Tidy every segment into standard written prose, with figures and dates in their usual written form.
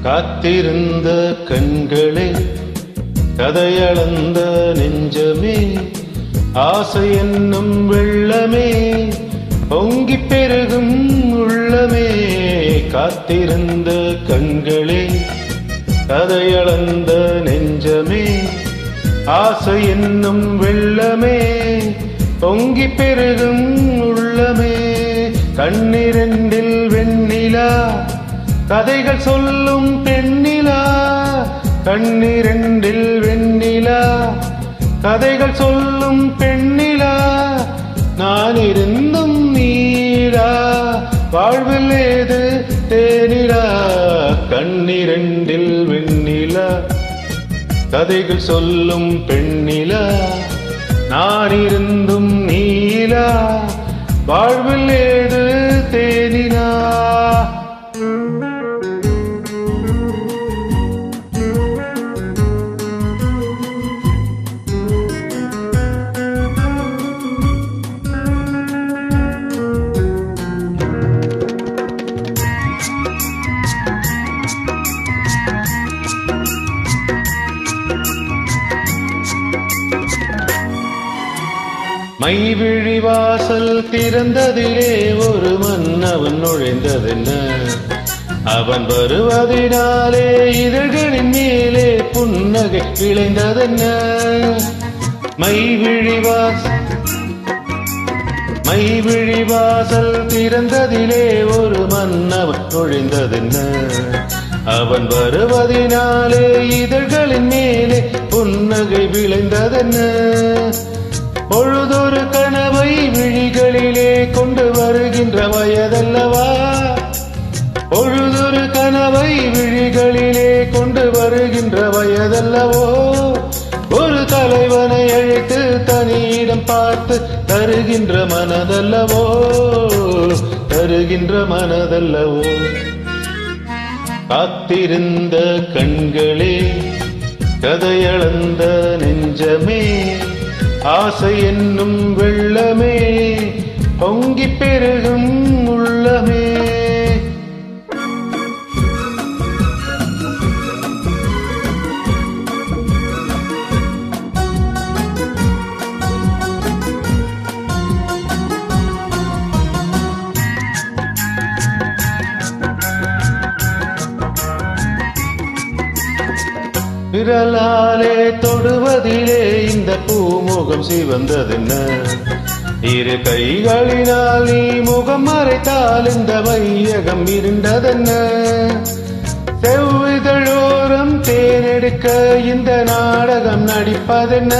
காத்திருந்த கண்களே, கதையளந்த நெஞ்சமே, ஆசை என்னும் வெள்ளமே, பொங்கி பெருகும் உள்ளமே. காத்திருந்த கண்களே, கதையளந்த நெஞ்சமே, ஆசை என்னும் வெள்ளமே, பொங்கி பெருகும் உள்ளமே. கண்ணிரண்டில் வெண்ணிலா, கதைகள் சொல்லும் பெண்ணிலா. கண்ணிரண்டில் வெண்ணிலா, கதைகள் சொல்லும் பெண்ணிலா. நான் இருந்தும் நீடா, வாழ்வில் ஏது தேனிலா. கண்ணிரண்டில் வெண்ணிலா, கதைகள் சொல்லும் பெண்ணிலா. நான் இருந்தும் நீலா, வாழ்வில் ஏது தேனிலா. மைவிழி வாசல் திறந்ததிலே ஒரு மன்னவன் நுழைந்ததென்ன? அவன் வருவதினாலே இதழ்களின் மேலே புன்னகை விளைந்ததென்ன? மைவிழி வாசல் திறந்ததிலே ஒரு மன்னவன் நுழைந்ததென்ன? அவன் வருவதினாலே இதழ்களின் மேலே புன்னகை விளைந்ததென்ன? பொழுதொரு கனவை விழிகளிலே கொண்டு வருகின்ற வயதல்லவா? பொழுதொரு கனவை விழிகளிலே கொண்டு வருகின்ற வயதல்லவோ? ஒரு தலைவனை அழைத்து தனியிடம் பார்த்து தருகின்ற மனதல்லவோ? தருகின்ற மனதல்லவோ? காத்திருந்த கண்களே, கதையளந்த நெஞ்சமே, ஆசை என்னும் வெள்ளமே, பொங்கி பெருகும் உள்ளமே. விரலாலே தொடுவதிலே இந்த பூமுகம் சிவந்ததென்ன? இரு கைகளினால் நீ முகம் மறைத்தால் இந்த வையகம் இருண்டதென்ன? செவ்விதழோரம் தேனெடுக்க இந்த நாடகம் நடிப்பதென்ன?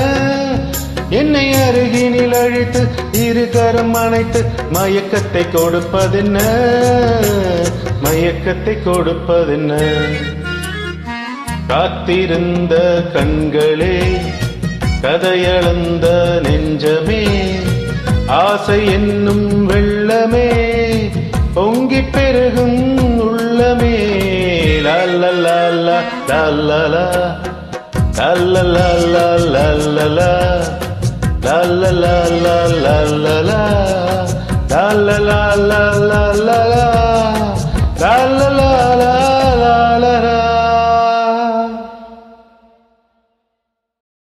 என்னை அருகினில் அழைத்து இரு கரம் அணைத்து மயக்கத்தை கொடுப்பதென்ன? மயக்கத்தை கொடுப்பதென்ன? காத்திருந்த கண்களே, கதையளந்த நெஞ்சமே, ஆசை என்னும் வெள்ளமே, பொங்கி பெருகும் உள்ளமே. லல்லலா லல்லலா லல்லலா லல்லலா லல்லலா லல்லலா லல்லலா லல்லலா லல்லலா